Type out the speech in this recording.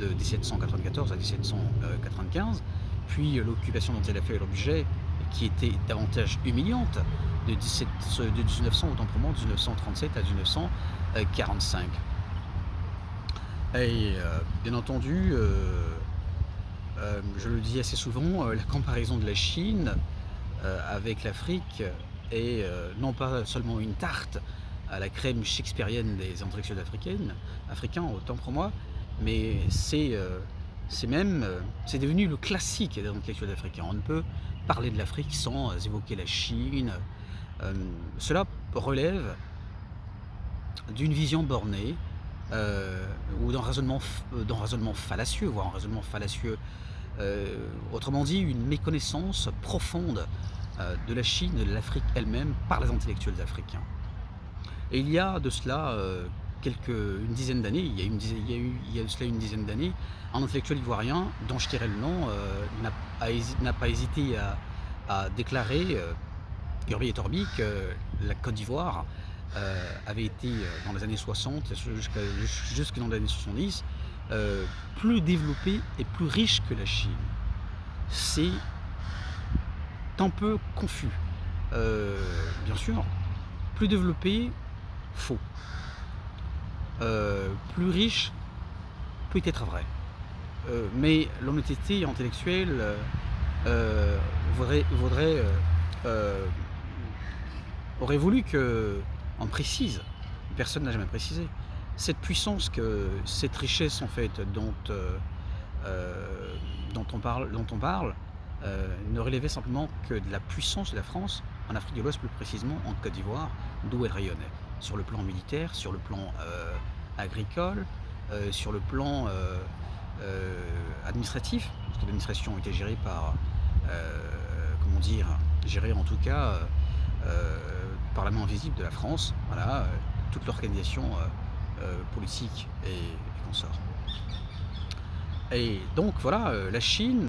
de 1794 à 1795, puis l'occupation dont elle a fait l'objet, qui était davantage humiliante, de 1900, autant pour moi, 1937 à 1945. Et bien entendu, je le dis assez souvent, la comparaison de la Chine avec l'Afrique est non pas seulement une tarte à la crème shakespearienne des intellectuels africains, autant pour moi, mais c'est même c'est devenu le classique des intellectuels africains. On ne peut parler de l'Afrique sans évoquer la Chine. Cela relève d'une vision bornée ou d'un raisonnement fallacieux, voire un raisonnement fallacieux. Autrement dit, une méconnaissance profonde de la Chine et de l'Afrique elle-même par les intellectuels africains. Et il y a de cela une dizaine d'années, il y a de cela une dizaine d'années, un intellectuel ivoirien, dont je tairai le nom, n'a pas hésité à déclarer, Urbi et Orbi, que la Côte d'Ivoire avait été, dans les années 60 jusque dans les années 70, plus développée et plus riche que la Chine. C'est un peu confus. Bien sûr, plus développé, faux. Plus riche, peut être vrai. Mais l'honnêteté intellectuelle aurait voulu qu'on précise. Personne n'a jamais précisé. Cette puissance, cette richesse en fait dont on parle, ne relevait simplement que de la puissance de la France en Afrique de l'Ouest, plus précisément en Côte d'Ivoire, d'où elle rayonnait. Sur le plan militaire, sur le plan agricole, sur le plan administratif, parce que l'administration était gérée par, gérée en tout cas par la main invisible de la France, voilà, toute l'organisation politique et consorts. Et donc voilà, la Chine